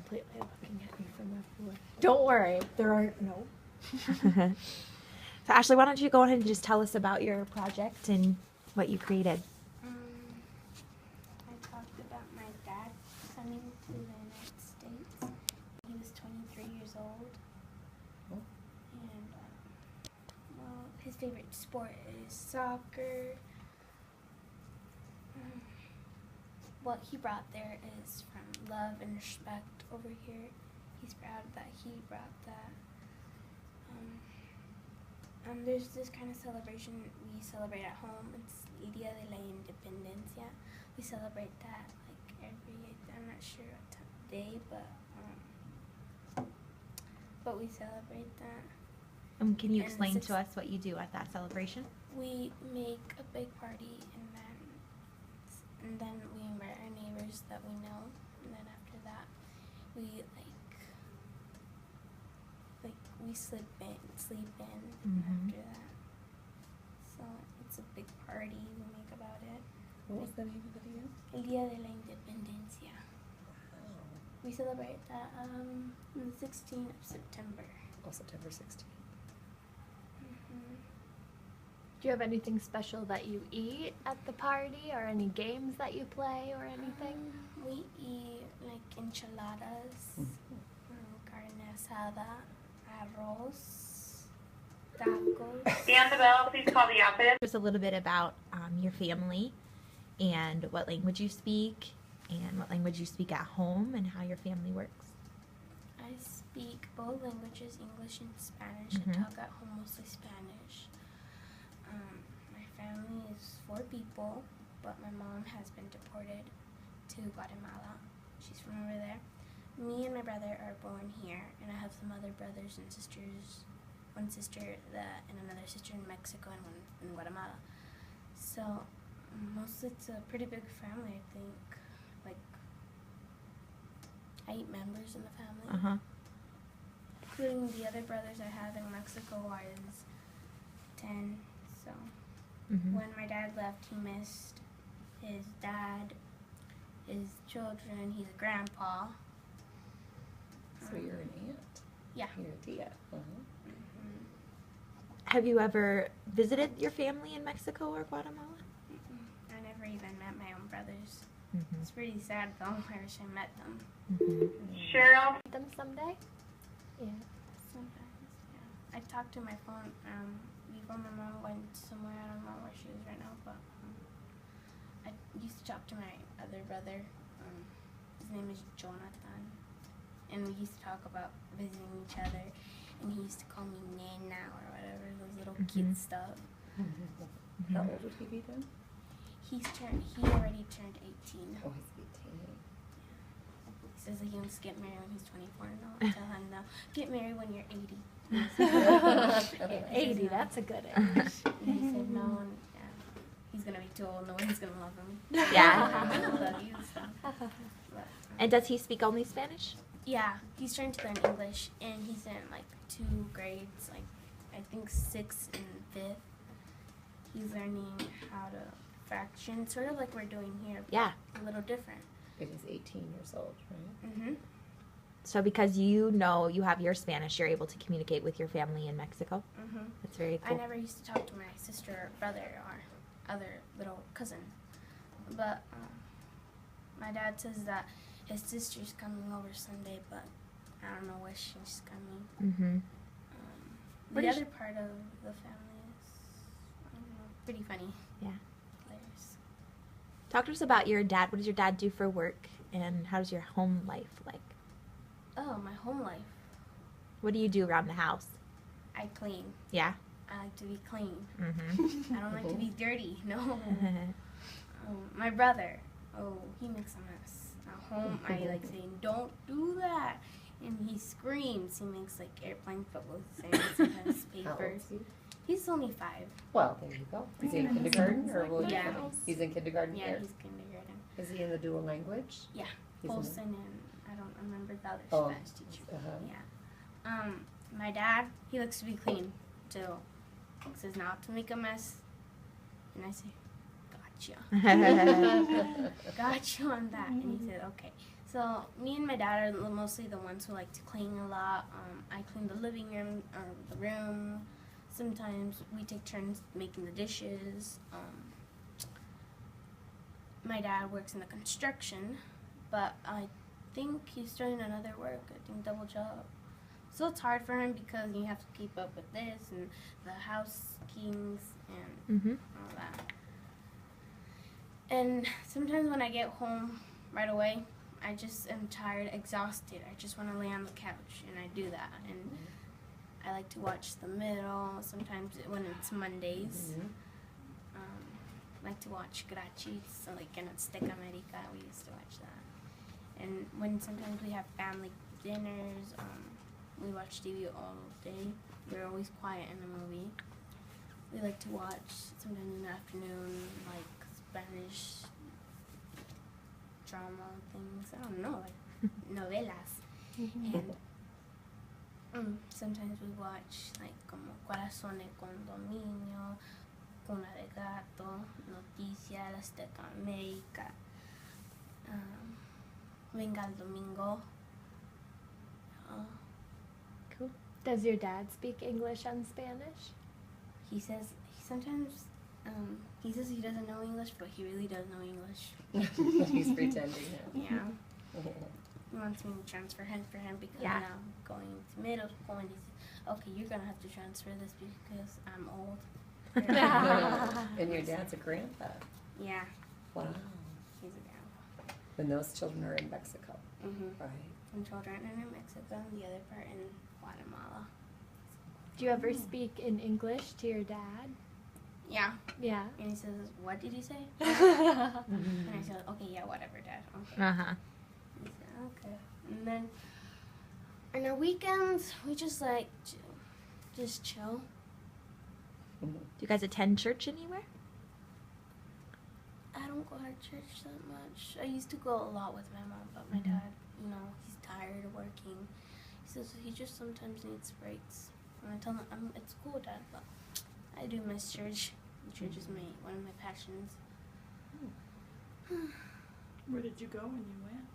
completely looking at me from the floor. Don't worry, there are no. So Ashley, why don't you go ahead and just tell us about your project and what you created? I talked about my dad coming to the United States. He was 23 years old. And, well, his favorite sport is soccer. What he brought there is from love and respect over here. He's proud that he brought that. There's this kind of celebration we celebrate at home. It's el Día de la Independencia. We celebrate that like I'm not sure what day, but we celebrate that. Can you explain to us what you do at that celebration? We make a big party and then we invite our neighbors that we know, and then after that we we sleep in after that. So it's a big party we make about it. What was the name of it again? El Día de la Independencia. Wow. We celebrate that on the 16th of September. Oh, September 16th. Do you have anything special that you eat at the party, or any games that you play, or anything? We eat like enchiladas, carne asada, arroz, tacos. Stand the bell, please call the office. Just a little bit about your family and what language you speak and what language you speak at home and how your family works. I speak both languages, English and Spanish. I talk at home mostly Spanish. My family is 4 people, but my mom has been deported to Guatemala. She's from over there. Me and my brother are born here, and I have some other brothers and sisters. One sister and another sister in Mexico and one in Guatemala. So mostly it's a pretty big family, I think. Like 8 members in the family. Including the other brothers I have in Mexico is 10. So when my dad left, he missed his dad, his children. He's a grandpa. So you're an aunt? Yeah. You're a tia. Have you ever visited your family in Mexico or Guatemala? I never even met my own brothers. It's pretty sad though. I wish I met them. Cheryl. Meet them someday? Yeah. Sometimes, yeah. I talked to my phone before my mom went somewhere. I don't know where she is right now, but I used to talk to my other brother. His name is Jonathan, and we used to talk about visiting each other. And he used to call me Nana or whatever, those little cute stuff. How old would he be then? He already turned 18. Oh, he's 18. He says that he wants to get married when he's 24. No, I tell him no. Get married when you're 80. 80, that's a good age. And he said no, and he's gonna be too old. No one's gonna love him. Yeah. Love you, so. But, And does he speak only Spanish? yeah, he's trying to learn English, and he's in like 2 grades, like I think 6th and 5th. He's learning how to fraction, sort of like we're doing here. But Yeah. a little different. It is 18 years old, right? So because you know you have your Spanish, you're able to communicate with your family in Mexico? That's very I cool. never used to talk to my sister or brother or other little cousin, but my dad says that his sister's coming over Sunday, but I don't know where she's coming. The other part of the family is, I don't know, pretty funny. Yeah. Hilarious. Talk to us about your dad. What does your dad do for work, and how does your home life like? Oh, my home life. What do you do around the house? I clean. Yeah. I like to be clean. Mm-hmm. I don't like to be dirty. No. My brother, he makes a mess. At home, I like saying, "Don't do that," and he screams. He makes like airplane football signs and has How old papers. is he? He's only 5. Well, there you go. Is he in kindergarten or will Yeah. He's in kindergarten Yeah, here. he's kindergarten. Is he in the dual language? Yeah, He's in Polson and I don't remember the other Oh, Spanish teacher. uh-huh. Yeah. My dad, he likes to be clean too. He says not to make a mess, and I say, "Gotcha, gotcha on that." And he said, "Okay." So me and my dad are mostly the ones who like to clean a lot. I clean the living room or the room. Sometimes we take turns making the dishes. My dad works in the construction, but I think he's doing another work. I think double job. So it's hard for him because you have to keep up with this and the house keys and all that. And sometimes when I get home right away, I just am tired, exhausted. I just want to lay on the couch, and I do that. And I like to watch The Middle. Sometimes when it's Mondays, I like to watch Grachis, so like in Azteca America, we used to watch that. And when sometimes we have family dinners, we watch TV all day. We're always quiet in the movie. We like to watch sometimes in the afternoon, like Spanish drama things. I don't know, like novelas. And sometimes we watch like como Corazón de Condominio, Cuna de Gato, Noticias, Azteca América, Venga el Domingo. Cool. Does your dad speak English and Spanish? He says he says he doesn't know English, but he really does know English. He's pretending. Yeah. He wants me to transfer him for him because now I'm going to middle school, and he says, okay, you're going to have to transfer this because I'm old. And your dad's a grandpa. Yeah. Wow. He's a grandpa. And those children are in Mexico. Right. Some children are in Mexico and the other part in Guatemala. Do you ever speak in English to your dad? Yeah. Yeah. And he says, what did you say? And I said, okay, yeah, whatever, Dad. Okay. He said, okay. And then on our weekends, we just like just chill. Do you guys attend church anywhere? I don't go to church that much. I used to go a lot with my mom, but my dad, he's tired of working. He says he just sometimes needs breaks. And I tell him, it's cool, Dad, but I do miss church. Church is one of my passions. Where did you go when you went?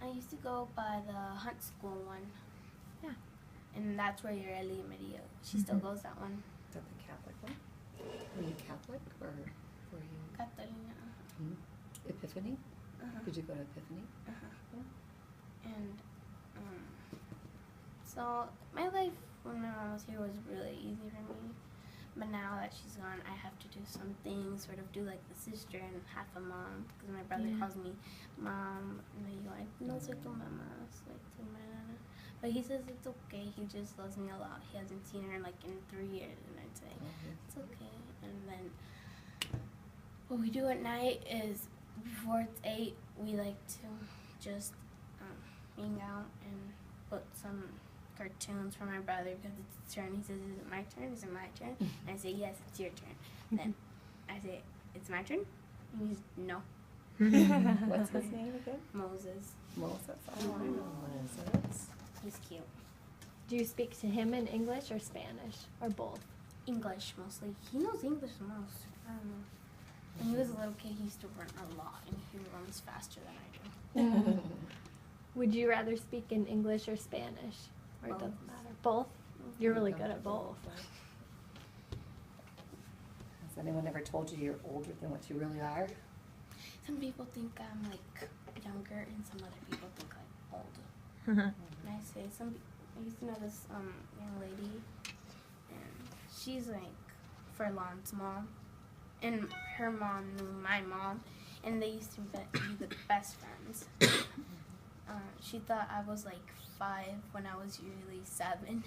I used to go by the Hunt School one. Yeah. And that's where your Eli Maria, she still goes that one. Is that the Catholic one? Were you Catholic or were you Catalina. Epiphany? Did you go to Epiphany? And so my life when my mom was here was really easy for me. But now that she's gone, I have to do some things, sort of do like the sister and half a mom, because my brother calls me mom, and I go, no soy tu mamá, soy tu hermana. But he says it's okay, he just loves me a lot. He hasn't seen her in 3 years, and I'd say, it's okay. And then what we do at night is, before it's 8, we like to just hang out and put some cartoons for my brother because it's his turn. He says, is it my turn? Is it my turn? And I say, yes, it's your turn. Then I say, it's my turn? And he's, no. What's his name again? Moses. Moses. Oh, I know Moses. He's cute. Do you speak to him in English or Spanish or both? English mostly. He knows English the most. I don't know. When he was a little kid, he used to run a lot, and he runs faster than I do. Would you rather speak in English or Spanish? Or it doesn't matter? Both? You're really good at both. Has anyone ever told you you're older than what you really are? Some people think I'm younger, and some other people think I'm old. And I say, I used to know this young lady, and she's Furlon's mom, and her mom knew my mom, and they used to be the best friends. She thought I was 5 when I was usually 7,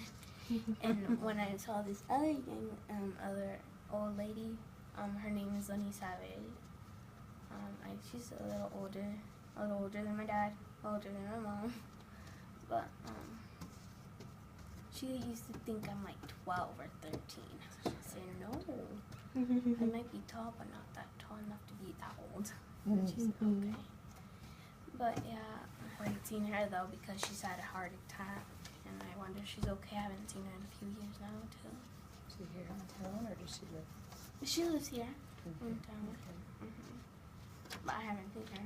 and when I saw this other other old lady, her name is Isabel. She's a little older than my dad, older than my mom, but she used to think I'm 12 or 13. So she'd say, no, I might be tall, but not that tall enough to be that old. She said, okay. But yeah, I haven't seen her though because she's had a heart attack, and I wonder if she's okay. I haven't seen her in a few years now too. Is she here in town or does she live? She lives here in town. But I haven't seen her.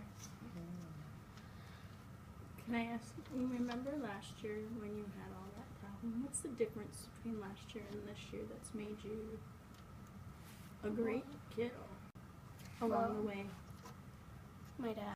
Can I ask, you remember last year when you had all that problem? What's the difference between last year and this year that's made you a great kiddo along the way? My dad.